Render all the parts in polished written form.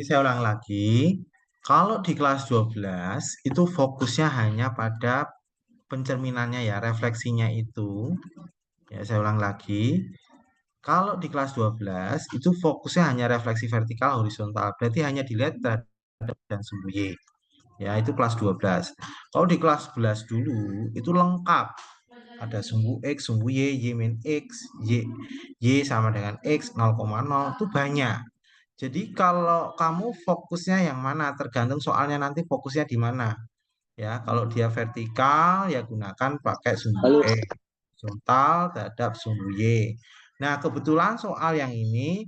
Saya ulang lagi. Kalau di kelas 12 itu fokusnya hanya pada pencerminannya ya, refleksinya itu. Ya, saya ulang lagi. Kalau di kelas 12 itu fokusnya hanya refleksi vertikal horizontal. Berarti hanya dilihat terhadap dan sumbu Y. Ya, itu kelas 12. Kalau di kelas 11 dulu itu lengkap. Ada sumbu X, sumbu Y, Y min X, Y sama dengan X 0,0 itu banyak. Jadi kalau kamu fokusnya yang mana tergantung soalnya nanti fokusnya di mana. Ya, kalau dia vertikal ya gunakan pakai sumbu Lalu, X, horizontal terhadap sumbu Y. Nah, kebetulan soal yang ini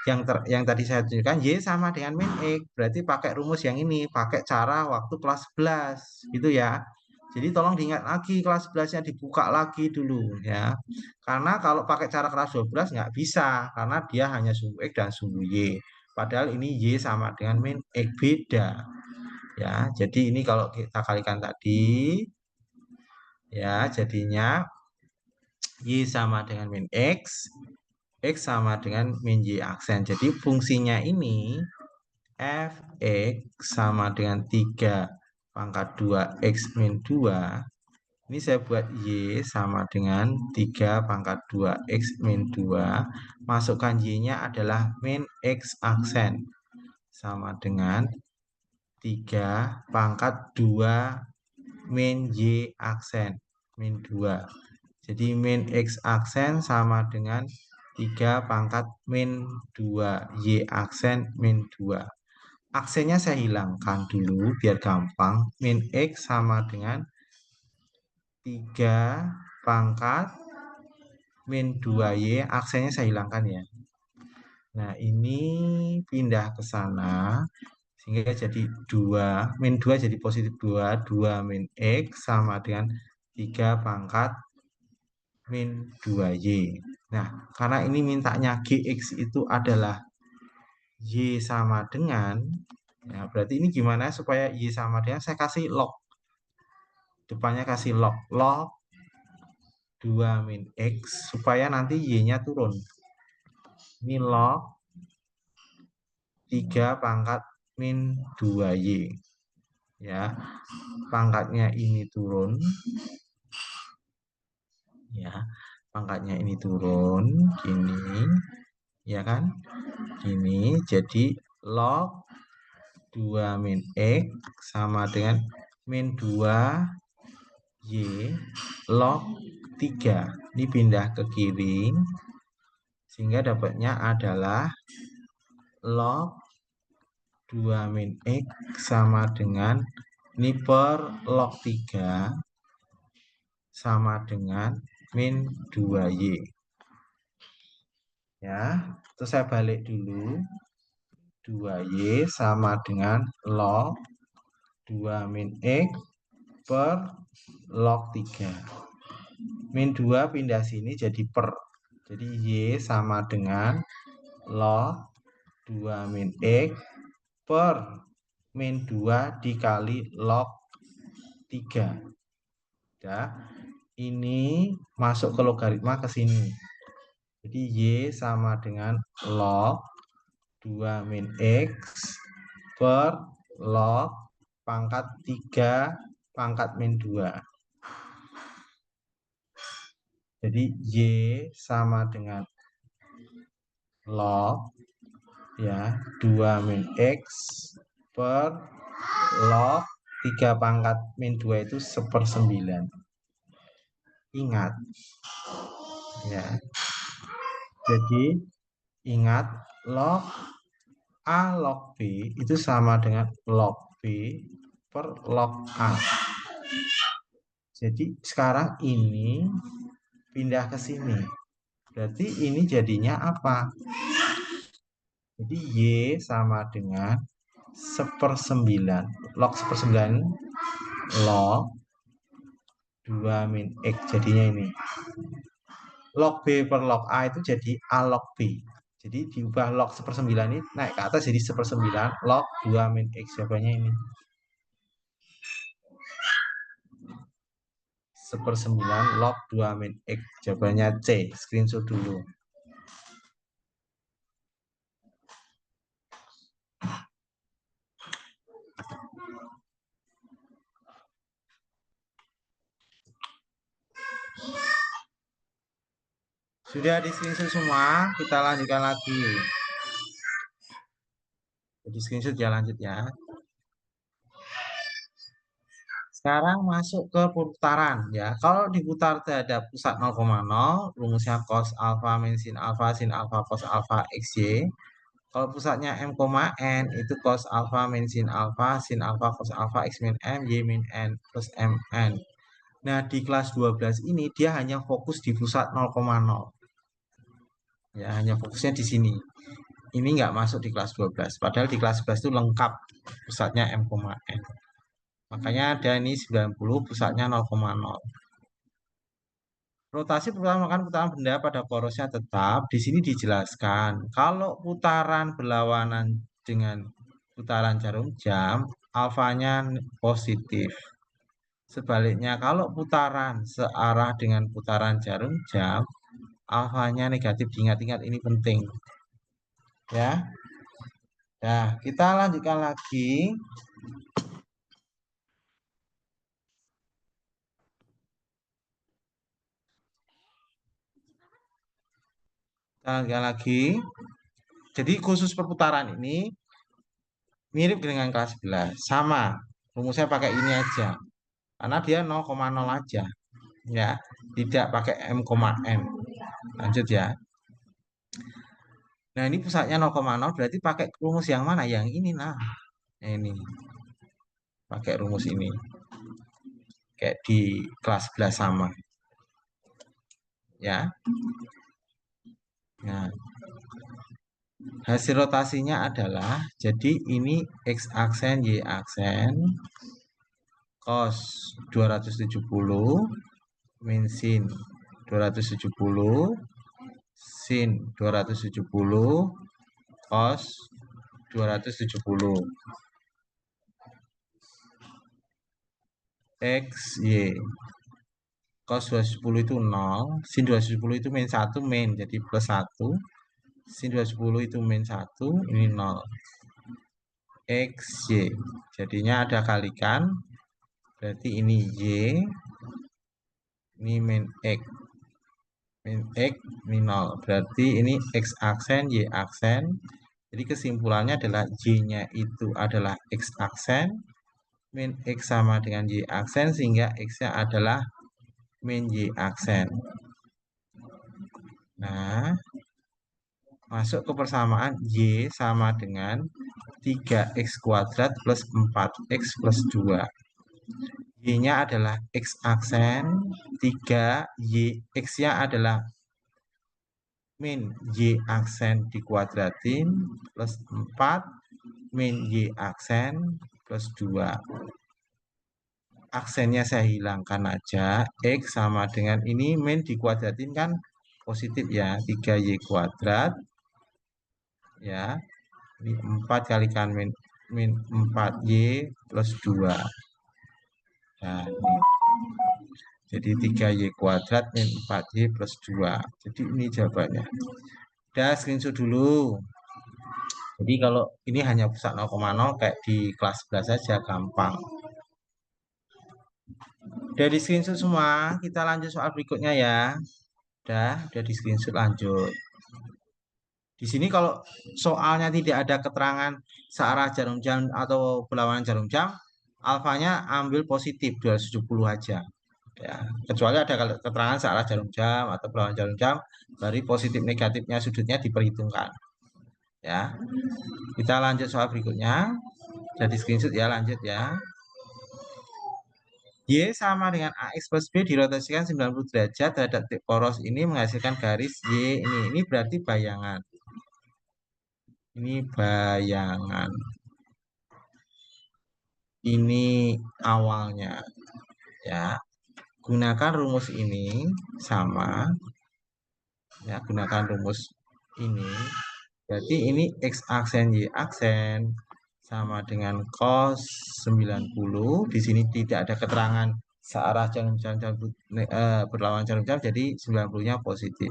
yang tadi saya tunjukkan Y sama dengan min X, berarti pakai rumus yang ini, pakai cara waktu kelas 11 gitu ya. Jadi tolong diingat lagi kelas 11-nya dibuka lagi dulu ya. Karena kalau pakai cara kelas 12 nggak bisa karena dia hanya sumbu X dan sumbu Y. Padahal ini Y sama dengan min X beda ya. Jadi ini kalau kita kalikan tadi ya jadinya Y sama dengan min X sama dengan min Y aksen. Jadi fungsinya ini Fx sama dengan 3 pangkat 2 X min 2. Ini saya buat Y sama dengan 3 pangkat 2 X min 2. Masukkan Y-nya adalah min X aksen. Sama dengan 3 pangkat 2 min Y aksen. Min 2. Jadi min X aksen sama dengan 3 pangkat min 2 Y aksen min 2. Aksennya saya hilangkan dulu biar gampang. Min X sama dengan 3 pangkat min 2Y. Aksennya saya hilangkan ya. Nah ini pindah ke sana. Sehingga jadi 2. Min 2 jadi positif 2. 2 min X sama dengan 3 pangkat min 2Y. Nah, karena ini mintanya GX itu adalah Y sama dengan, ya berarti ini gimana supaya Y sama dengan, saya kasih log. Depannya kasih log. Log 2 min X, supaya nanti Y-nya turun. Ini log 3 pangkat min 2Y. Ya, pangkatnya ini turun. Ya, pangkatnya ini turun. Gini. Ya kan? Gini, jadi log 2 min X sama dengan min 2 Y log 3. Ini pindah ke kiri, sehingga dapatnya adalah log 2 min X sama dengan, ini per log 3 sama dengan min 2Y. Ya, terus saya balik dulu. 2Y sama dengan log 2 min X per log 3. Min 2 pindah sini jadi per. Jadi Y sama dengan log 2 min X per min 2 dikali log 3. Ya, ini masuk ke logaritma ke sini. Jadi Y sama dengan log 2 min X per log pangkat 3 pangkat min 2. Jadi Y sama dengan log ya 2 min X per log 3 pangkat min 2 itu 1/9. Ingat ya. Jadi ingat log A log B itu sama dengan log B per log A. Jadi sekarang ini pindah ke sini. Berarti ini jadinya apa? Jadi Y sama dengan 1/9. Log 1/9 log 2 min X jadinya ini. Log B per log A itu jadi A log B. Jadi diubah log 1/9 ini naik ke atas jadi 1/9 log 2 min X. Jawabannya ini. 1/9 log 2 min X. Jawabannya C. Screenshot dulu. Sudah di screenshot semua, kita lanjutkan lagi. Jadi screenshot ya, lanjut ya. Sekarang masuk ke putaran ya. Kalau diputar terhadap pusat 0,0, rumusnya cos alfa min sin alfa sin alfa cos alfa xy. Kalau pusatnya m, n itu cos alfa min sin alfa cos alfa x min m y min n plus mn. Nah, di kelas 12 ini dia hanya fokus di pusat 0,0. Ya, hanya fokusnya di sini. Ini nggak masuk di kelas 12. Padahal di kelas 11 itu lengkap pusatnya m, n. Makanya ada ini 90, pusatnya 0,0. Rotasi pertama putaran benda pada porosnya tetap. Di sini dijelaskan kalau putaran berlawanan dengan putaran jarum jam, alfanya positif. Sebaliknya kalau putaran searah dengan putaran jarum jam, alfanya negatif. Diingat-ingat ini penting. Ya. Nah, kita lanjutkan lagi. Kita lanjutkan lagi. Jadi khusus perputaran ini mirip dengan kelas 11. Sama. Rumusnya pakai ini aja. Karena dia 0,0 aja. Ya. Tidak pakai m, n. Lanjut ya. Nah, ini pusatnya 0,0 berarti pakai rumus yang mana? Yang ini nah. Ini. Pakai rumus ini. Kayak di kelas 11 sama. Ya. Nah, hasil rotasinya adalah jadi ini x aksen y aksen cos 270 min sin 270 sin 270 cos 270 x y. Cos 270 itu 0, sin 270 itu min 1 min, jadi plus 1. Sin 270 itu min 1, ini 0. X, Y. Jadinya ada kalikan, berarti ini Y, ini min X. Min X, ini 0. Berarti ini X aksen, Y aksen. Jadi kesimpulannya adalah Y-nya itu adalah X aksen, min X sama dengan Y aksen, sehingga X-nya adalah min Y aksen. Nah, masuk ke persamaan Y sama dengan 3x kuadrat plus 4x plus 2. Y-nya adalah X aksen 3, X-nya adalah min Y aksen dikuadratin plus 4 min Y aksen plus 2. Aksennya saya hilangkan aja. X sama dengan ini min dikuadratin kan positif ya. 3Y kuadrat. Ya. Ini 4 kalikan min 4Y plus 2. Nah, ini. Jadi 3Y kuadrat min 4Y plus 2. Jadi ini jawabannya. Udah screenshot dulu. Jadi kalau ini hanya pusat 0,0 kayak di kelas 11 saja gampang. Udah di screenshot semua, kita lanjut soal berikutnya ya. Udah di screenshot lanjut. Di sini kalau soalnya tidak ada keterangan searah jarum jam atau berlawanan jarum jam, alfanya ambil positif 270 aja. Ya, kecuali ada keterangan searah jarum jam atau berlawanan jarum jam, dari positif negatifnya sudutnya diperhitungkan. Ya, kita lanjut soal berikutnya. Jadi screenshot ya, lanjut ya. Y sama dengan AX plus B dirotasikan 90 derajat terhadap poros ini menghasilkan garis Y ini. Ini berarti bayangan. Ini bayangan. Ini awalnya. Ya. Gunakan rumus ini sama. Ya, gunakan rumus ini. Berarti ini X aksen Y aksen sama dengan cos 90. Di sini tidak ada keterangan searah jarum jam berlawanan jarum jam, jadi 90-nya positif.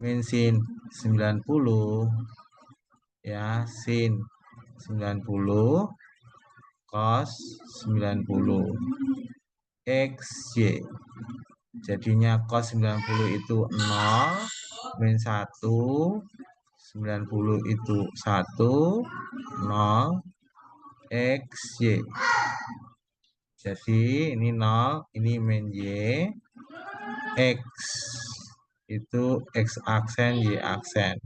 Min sin 90 ya, sin 90 cos 90 XY. Jadinya cos 90 itu 0, min 1, 90 itu 1, 0, XY. Jadi ini 0, ini min Y, X. Itu X aksen, Y aksen.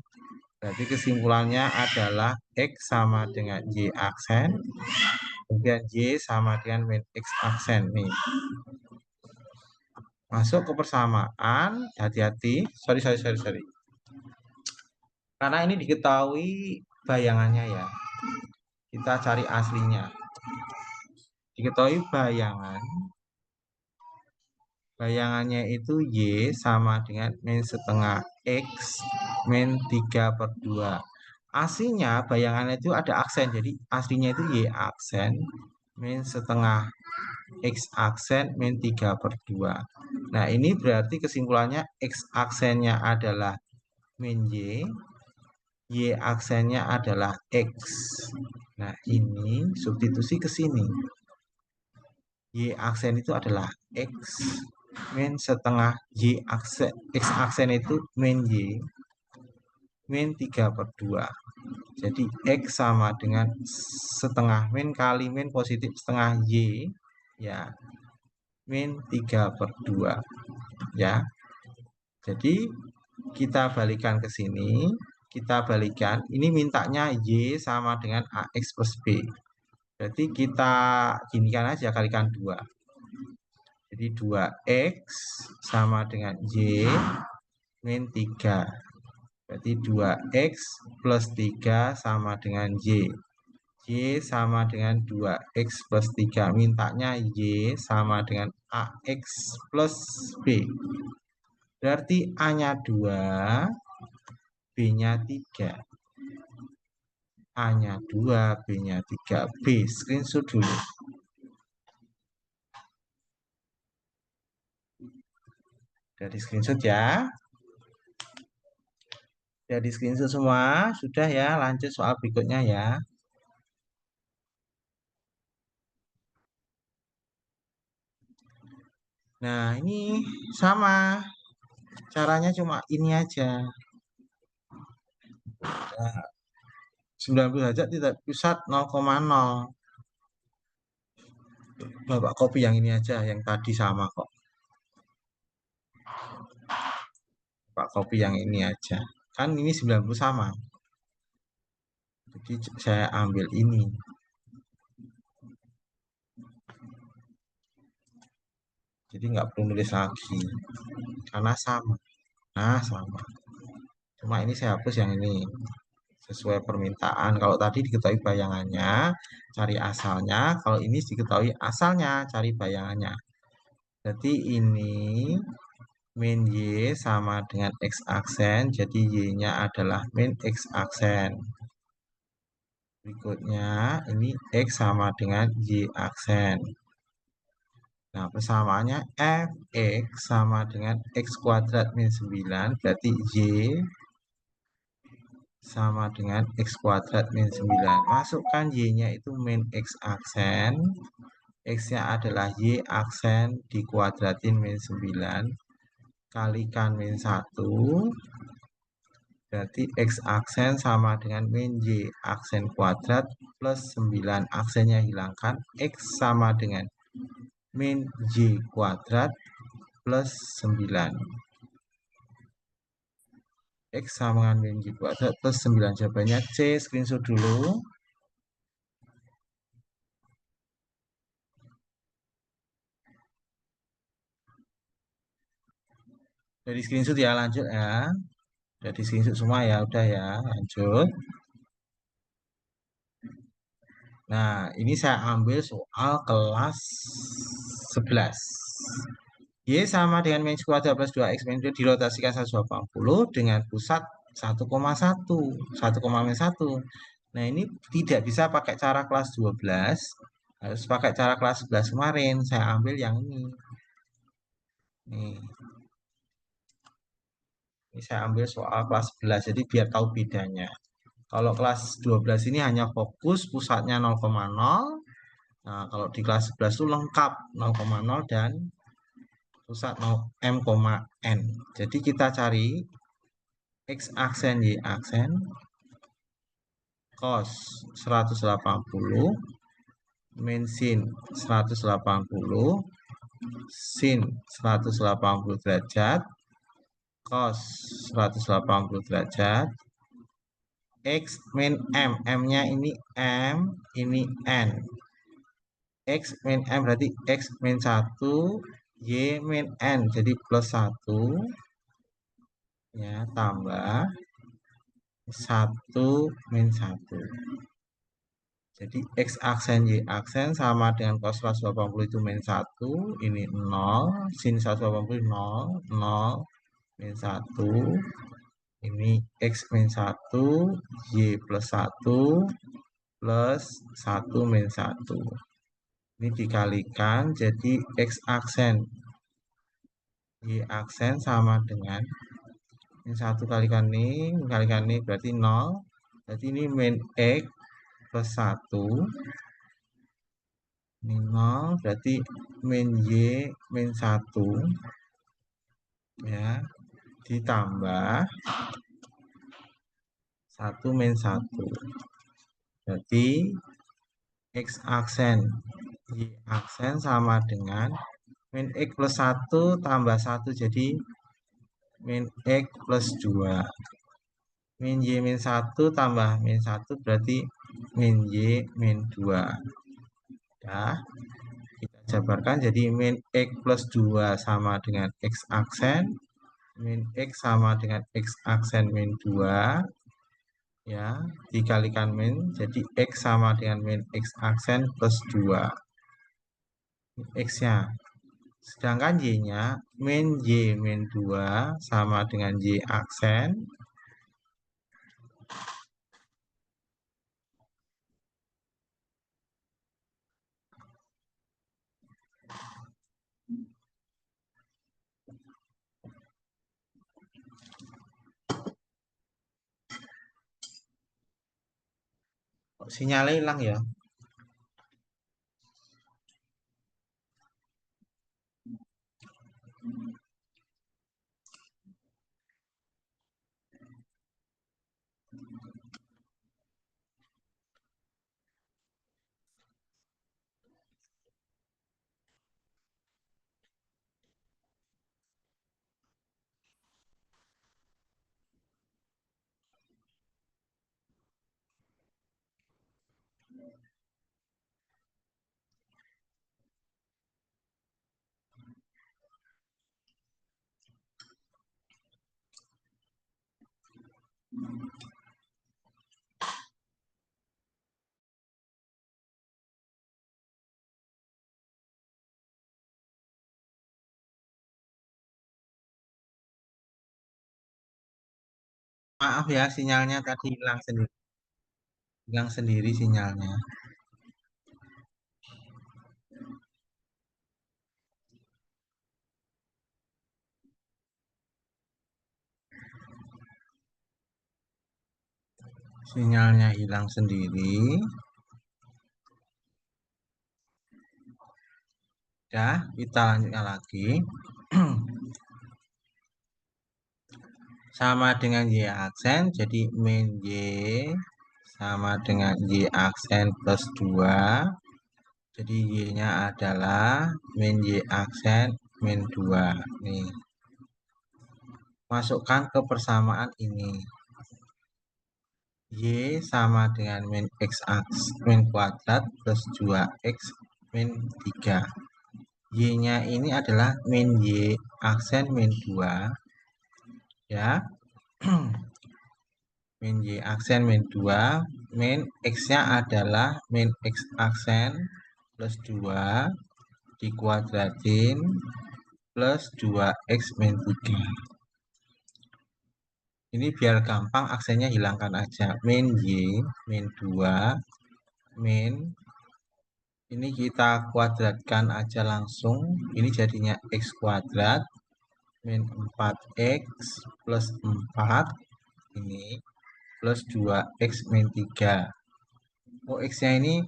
Berarti kesimpulannya adalah X sama dengan Y aksen, kemudian Y sama dengan min X aksen. Nih. Masuk ke persamaan, hati-hati. Sorry. Karena ini diketahui bayangannya ya. Kita cari aslinya. Diketahui bayangannya itu Y sama dengan min setengah X min 3/2. Aslinya bayangannya itu ada aksen. Jadi aslinya itu Y aksen min setengah X aksen min 3/2. Nah ini berarti kesimpulannya X aksennya adalah min Y aksennya adalah X. Nah ini substitusi ke sini. Y aksen itu adalah X min setengah Y aksen, X aksen itu min Y min 3/2. Jadi X sama dengan setengah min kali min positif setengah Y ya min 3/2 ya. Jadi kita balikan ke sini, kita balikan ini mintanya Y sama dengan AX plus B. Berarti kita ginikan aja kalikan 2. Jadi 2X sama dengan Y min 3. Berarti 2X plus 3 sama dengan Y. Y sama dengan 2X plus 3. Mintanya Y sama dengan AX plus B. Berarti A-nya 2, B-nya 3. A-nya 2, B-nya 3. B, screenshot dulu. Dari screenshot ya. Jadi screenshot semua. Sudah ya, lanjut soal berikutnya ya. Nah, ini sama. Caranya cuma ini aja. Nah, 90 derajat tidak pusat 0,0. Bapak copy yang ini aja, yang tadi sama kok. Bapak copy yang ini aja. Kan ini 90 sama. Jadi saya ambil ini. Jadi nggak perlu nulis lagi. Karena sama. Nah, sama. Cuma ini saya hapus yang ini. Sesuai permintaan. Kalau tadi diketahui bayangannya, cari asalnya. Kalau ini diketahui asalnya, cari bayangannya. Jadi ini min Y sama dengan X aksen. Jadi Y-nya adalah min X aksen. Berikutnya ini X sama dengan Y aksen. Nah, persamaannya Fx sama dengan X kuadrat min 9. Berarti Y sama dengan X kuadrat min 9. Masukkan Y-nya itu min X aksen. X-nya adalah Y aksen dikuadratin min 9. Kalikan min 1. Berarti X aksen sama dengan min Y aksen kuadrat plus 9. Aksennya hilangkan. X sama dengan min Y kuadrat plus 9. X sama dengan min Y kuadrat plus 9. Jawabannya C. Screenshot dulu. Dari screenshot ya, lanjut ya. Jadi screenshot semua ya, udah ya, lanjut. Nah, ini saya ambil soal kelas 11. Y sama dengan min kuadrat plus 2X min 2 dirotasikan 180 dengan pusat 1,1. 1,1. Nah, ini tidak bisa pakai cara kelas 12. Harus pakai cara kelas 11 kemarin. Saya ambil yang ini. Nih. Ini saya ambil soal kelas 11. Jadi biar tahu bedanya. Kalau kelas 12 ini hanya fokus pusatnya 0,0. Nah, kalau di kelas 11 itu lengkap 0,0 dan pusat 0 m,n. Jadi kita cari X aksen Y aksen cos 180 min sin 180 sin 180 derajat cos 180 derajat X min M, M-nya ini M, ini N. X min M berarti X min 1, Y min N, jadi plus 1, ya, tambah 1 min 1. Jadi X aksen Y aksen sama dengan cos 180 itu min 1, ini 0, sin 180 0, 0, min 1, ini X min 1, Y plus 1, plus 1 min 1. Ini dikalikan jadi X aksen Y aksen sama dengan min 1 kalikan ini berarti 0. Berarti ini min X plus 1. Ini 0 berarti min Y min 1. Ya, ditambah 1 min 1. Berarti X aksen Y aksen sama dengan min X plus 1 tambah 1 jadi min X plus 2. Min Y min 1 tambah min 1 berarti min Y min 2. Ya, kita jabarkan jadi min X plus 2 sama dengan X aksen. Min X sama dengan X aksen min 2. Ya, dikalikan min jadi X sama dengan min X aksen plus 2. X-nya. Sedangkan Y-nya min Y min 2 sama dengan Y aksen. Sinyalnya hilang ya. Maaf ya, sinyalnya tadi hilang sendiri sinyalnya. Sinyalnya hilang sendiri. Ya, kita lanjutkan lagi. Sama dengan Y aksen, jadi min Y sama dengan Y aksen plus 2. Jadi Y-nya adalah min Y aksen min 2. Nih. Masukkan ke persamaan ini. Y sama dengan min X min kuadrat plus 2X min 3. Y-nya ini adalah min Y aksen min 2. Ya. Min Y aksen min 2. Min X-nya adalah min X aksen plus 2 dikuadratin plus 2X min 3. Ini biar gampang aksennya hilangkan aja. Min Y min 2 min ini kita kuadratkan aja langsung. Ini jadinya X kuadrat min 4X plus 4 ini plus 2X min 3. Oh, X-nya ini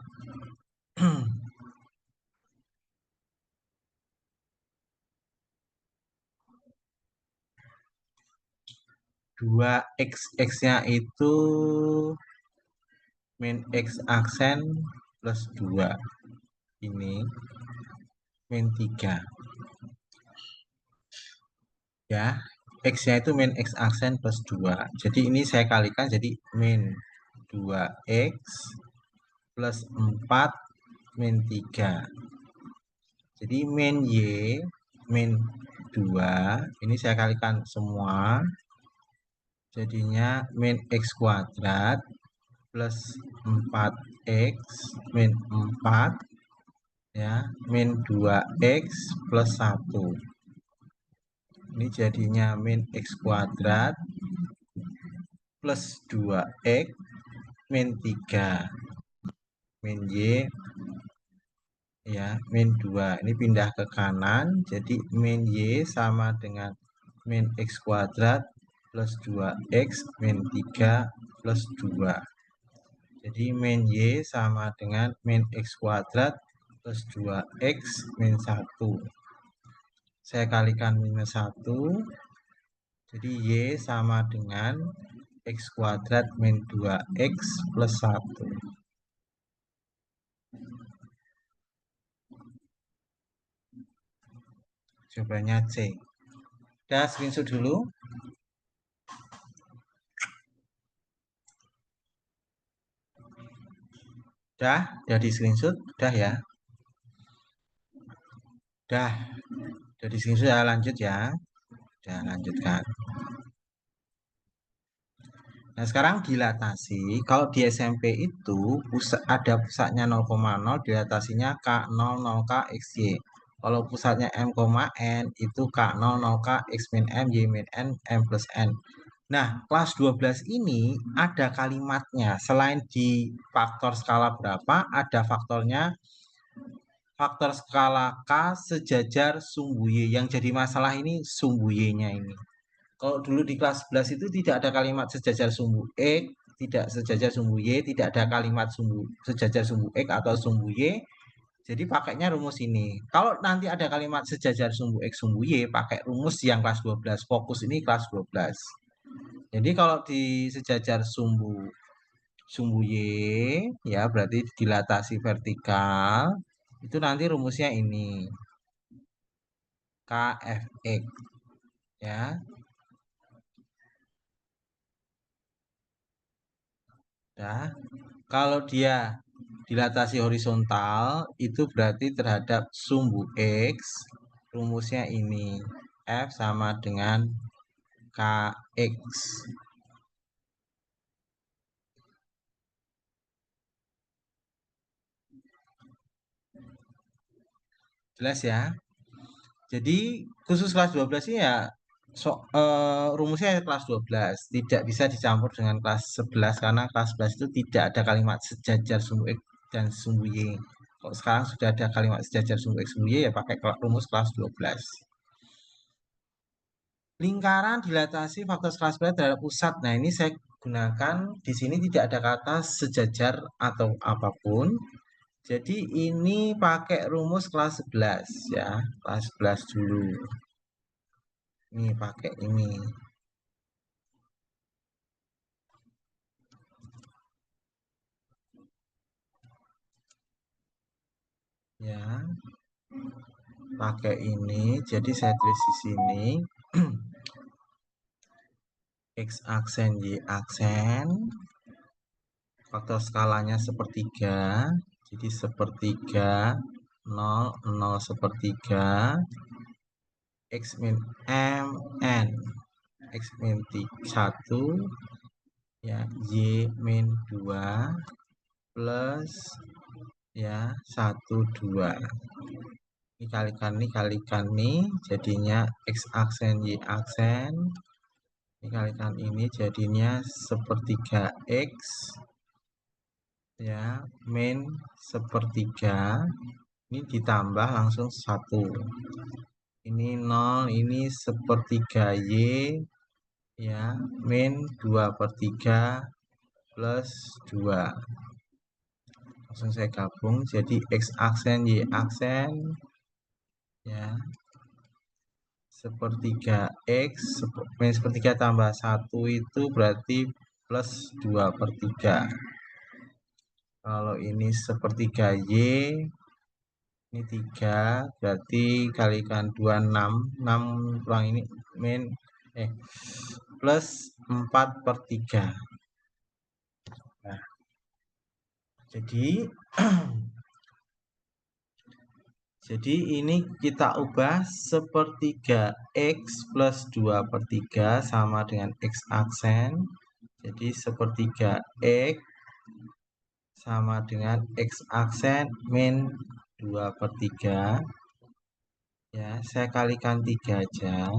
2x, x-nya itu min x aksen plus 2. Ini min 3. Ya, x-nya itu min x aksen plus 2. Jadi ini saya kalikan jadi min 2x plus 4 min 3. Jadi min y min 2 ini saya kalikan semua. Jadinya min x kuadrat plus 4x min 4 ya min 2x plus 1. Ini jadinya min x kuadrat plus 2x min 3 min y ya min 2. Ini pindah ke kanan, jadi min y sama dengan min x kuadrat plus 2x min 3 plus 2. Jadi min y sama dengan min x kuadrat plus 2x min 1. Saya kalikan minus 1. Jadi y sama dengan x kuadrat min 2x plus 1. Jawabannya C. Udah screenshot dulu. Udah di screenshot, udah ya. Udah di screenshot ya, lanjut ya. Udah lanjutkan. Nah, sekarang dilatasi. Kalau di SMP itu ada pusatnya 0,0, dilatasinya K0, 0K, XY. Kalau pusatnya M, N itu K0, 0K, X min M, Y min N, M plus N. Nah, kelas 12 ini ada kalimatnya. Selain di faktor skala berapa, ada faktor skala K sejajar sumbu Y. Yang jadi masalah ini sumbu Y-nya ini. Kalau dulu di kelas 11 itu tidak ada kalimat sejajar sumbu X, tidak sejajar sumbu Y, tidak ada kalimat sejajar sumbu X atau sumbu Y. Jadi pakainya rumus ini. Kalau nanti ada kalimat sejajar sumbu X, sumbu Y, pakai rumus yang kelas 12. Fokus ini kelas 12. Jadi kalau di sejajar sumbu Y, ya berarti dilatasi vertikal, itu nanti rumusnya ini. KFX. Ya. Nah, kalau dia dilatasi horizontal itu berarti terhadap sumbu X, rumusnya ini F sama dengan KX. Jelas ya? Jadi khusus kelas 12 ini ya rumusnya kelas 12, tidak bisa dicampur dengan kelas 11 karena kelas 11 itu tidak ada kalimat sejajar sumbu X dan sumbu Y. Kalau sekarang sudah ada kalimat sejajar sumbu X sumbu Y ya pakai rumus kelas 12. Lingkaran dilatasi faktor skala sebelah terhadap pusat. Nah, ini saya gunakan di sini tidak ada kata sejajar atau apapun. Jadi ini pakai rumus kelas 11 ya, kelas 11 dulu. Ini pakai ini. Ya. Pakai ini. Jadi saya tulis di sini X aksen Y aksen. Faktor skalanya sepertiga. Jadi sepertiga 0 0 sepertiga X min M N X min 1 ya Y min 2 plus ya 1 2. Ini kalikan nih jadinya X aksen Y aksen. Dikalikan ini jadinya sepertiga X ya min sepertiga. Ini ditambah langsung 1. Ini 0, ini sepertiga Y ya min 2/3 plus 2. Langsung saya gabung jadi X aksen Y aksen ya sepertiga X min sepertiga tambah 1 itu berarti plus 2/3. Kalau ini sepertiga Y, ini 3, berarti kalikan 2, 6. 6 kurang ini min plus 4/3. Nah, jadi jadi ini kita ubah sepertiga X plus 2/3 sama dengan X aksen. Jadi sepertiga X sama dengan X aksen min 2/3. Ya, saya kalikan 3 aja.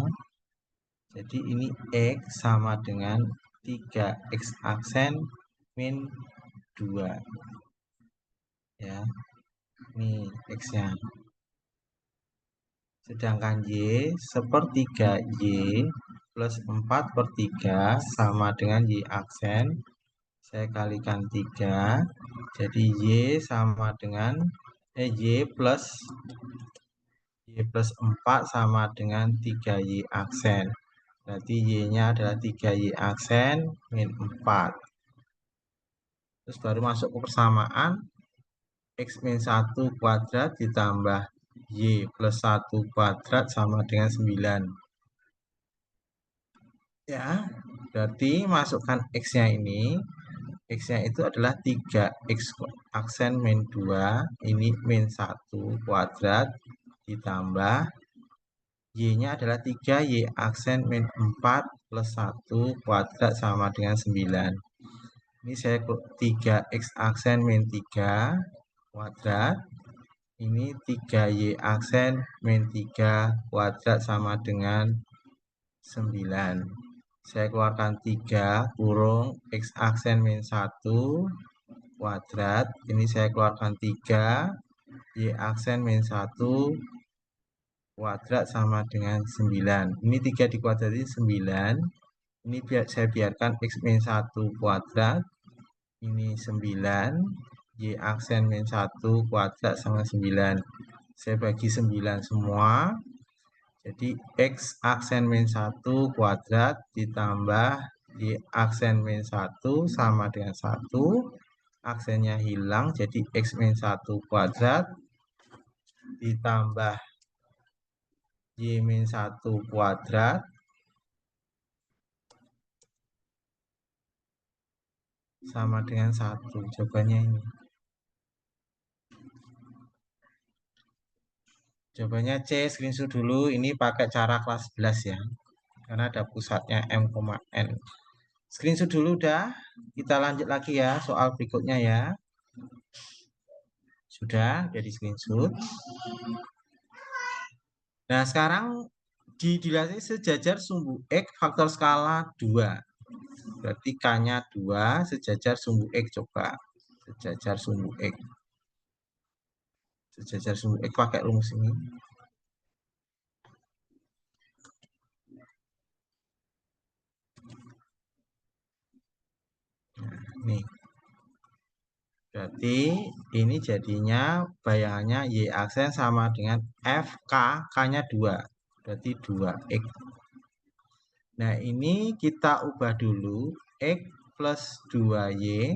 Jadi ini X sama dengan 3X aksen min 2. Ya, ini X-nya. Sedangkan Y sepertiga Y plus 4/3 sama dengan Y aksen. Saya kalikan 3. Jadi Y sama dengan Y plus 4 sama dengan 3Y aksen. Berarti Y-nya adalah 3Y aksen min 4. Terus baru masuk ke persamaan. X min 1 kuadrat ditambah Y plus 1 kuadrat sama dengan 9. Ya, berarti masukkan X-nya ini. X-nya itu adalah 3X aksen min 2. Ini min 1 kuadrat ditambah Y-nya adalah 3Y aksen min 4 plus 1 kuadrat sama dengan 9. Ini saya 3X aksen min 3 kuadrat. Ini 3Y aksen min 3 kuadrat sama dengan 9. Saya keluarkan 3 kurung X aksen min 1 kuadrat. Ini saya keluarkan 3 Y aksen min 1 kuadrat sama dengan 9. Ini 3 dikuadrati 9. Ini saya biarkan X min 1 kuadrat. Ini 9. Y aksen min 1 kuadrat sama 9. Saya bagi 9 semua. Jadi X aksen min 1 kuadrat ditambah Y aksen min 1 sama dengan 1. Aksennya hilang, jadi X min 1 kuadrat ditambah Y min 1 kuadrat sama dengan 1. Jawabannya ini. Jawabannya C, screenshot dulu. Ini pakai cara kelas 11 ya. Karena ada pusatnya M,N. Screenshot dulu udah. Kita lanjut lagi ya soal berikutnya ya. Sudah jadi screenshot. Nah, sekarang dilatih sejajar sumbu X faktor skala 2. Berarti K-nya 2, sejajar sumbu X coba. Sejajar sumbu X. Sejajar sumbu X pakai rumus ini. Nah, nih. Berarti ini jadinya bayangannya Y aksen sama dengan FK, K-nya 2. Berarti 2X. Nah, ini kita ubah dulu. X plus 2Y.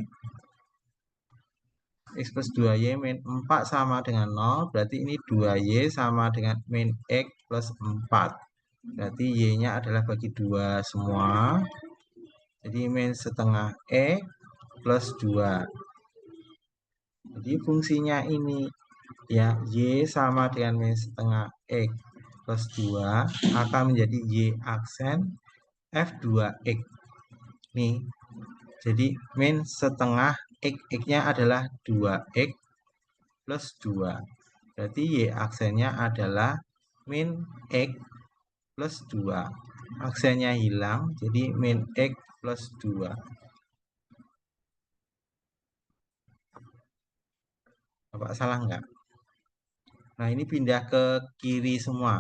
X plus 2Y min 4 sama dengan 0. Berarti ini 2Y sama dengan min X plus 4. Berarti Y-nya adalah bagi 2 semua. Jadi min setengah X plus 2. Jadi fungsinya ini ya Y sama dengan min setengah X plus 2 akan menjadi Y aksen F2X. Nih, jadi min setengah X, X-nya adalah 2X plus 2. Berarti Y aksennya adalah min X plus 2. Aksennya hilang, jadi min X plus 2. Bapak salah nggak? Nah, ini pindah ke kiri semua.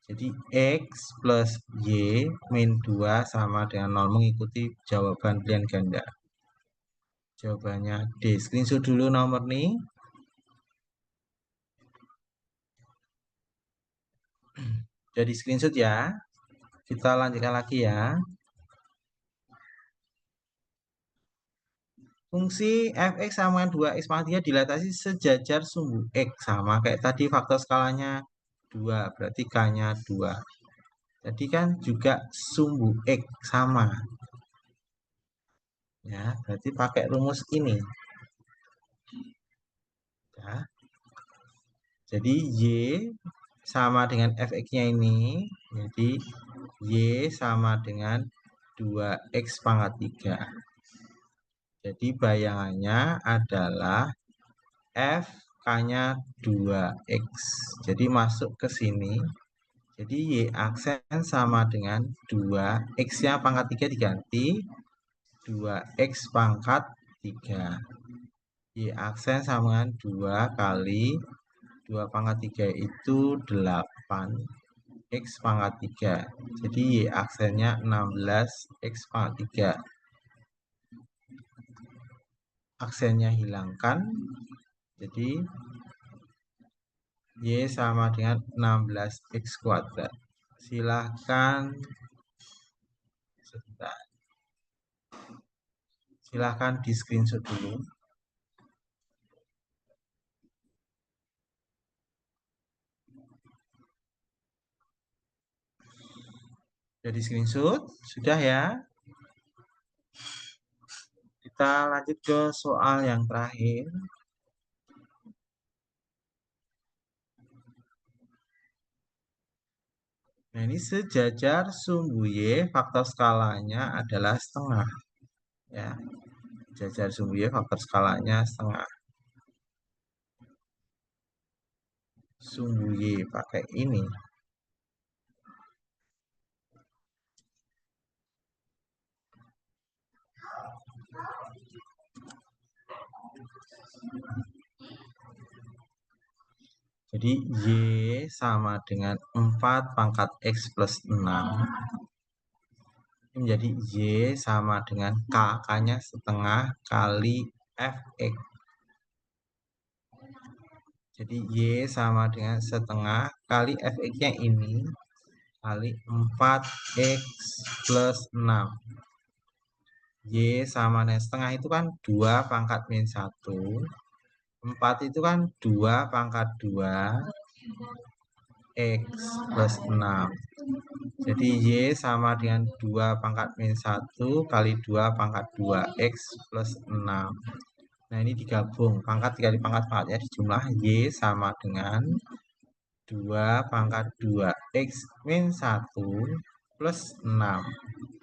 Jadi X plus Y min 2 sama dengan 0 mengikuti jawaban pilihan ganda. Jawabannya D. Screenshot dulu nomor nih. Sudah di screenshot ya. Kita lanjutkan lagi ya. Fungsi fx sama 2x pangkat 3 dilatasi sejajar sumbu x. Sama kayak tadi faktor skalanya 2, berarti k-nya 2. Jadi kan juga sumbu x sama. Ya, berarti pakai rumus ini. Ya. Jadi y sama dengan fx-nya ini. Jadi y sama dengan 2x pangkat 3. Jadi bayangannya adalah f k-nya 2x. Jadi masuk ke sini. Jadi y aksen sama dengan 2, x-nya pangkat 3 diganti 2x pangkat 3. Y aksen sama dengan 2 kali 2 pangkat 3 itu 8. X pangkat 3. Jadi Y aksennya 16 X pangkat 3. Aksennya hilangkan. Jadi Y sama dengan 16 X kuadrat. Silahkan sebentar. Silahkan di screenshot dulu. Jadi screenshot sudah ya. Kita lanjut ke soal yang terakhir. Nah, ini sejajar sumbu Y, faktor skalanya adalah setengah. Ya, sejajar sumbu Y, faktor skalanya setengah. Sumbu Y pakai ini. Jadi Y sama dengan 4 pangkat X plus 6. Ini menjadi Y sama dengan K. K-nya setengah kali Fx. Jadi Y sama dengan setengah kali Fx-nya ini kali 4X plus 6. Y sama dengan setengah itu kan 2 pangkat min 1. 4 itu kan 2 pangkat 2 X plus 6. Jadi Y sama dengan 2 pangkat min 1 kali 2 pangkat 2 X plus 6. Nah ini digabung, pangkat dikali pangkat pangkatnya dijumlah. Y sama dengan 2 pangkat 2 X min 1 plus 6.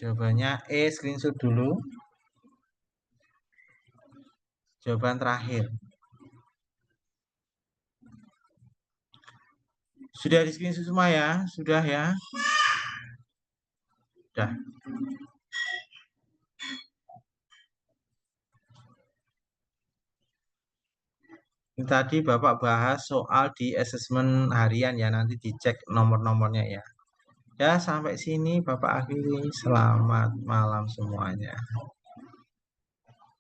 Jawabannya E, screenshot dulu. Jawaban terakhir. Sudah di screenshot semua ya? Sudah ya? Sudah. Ini tadi Bapak bahas soal di asesmen harian ya, nanti dicek nomor-nomornya ya. Ya, sampai sini Bapak akhiri. Selamat malam semuanya.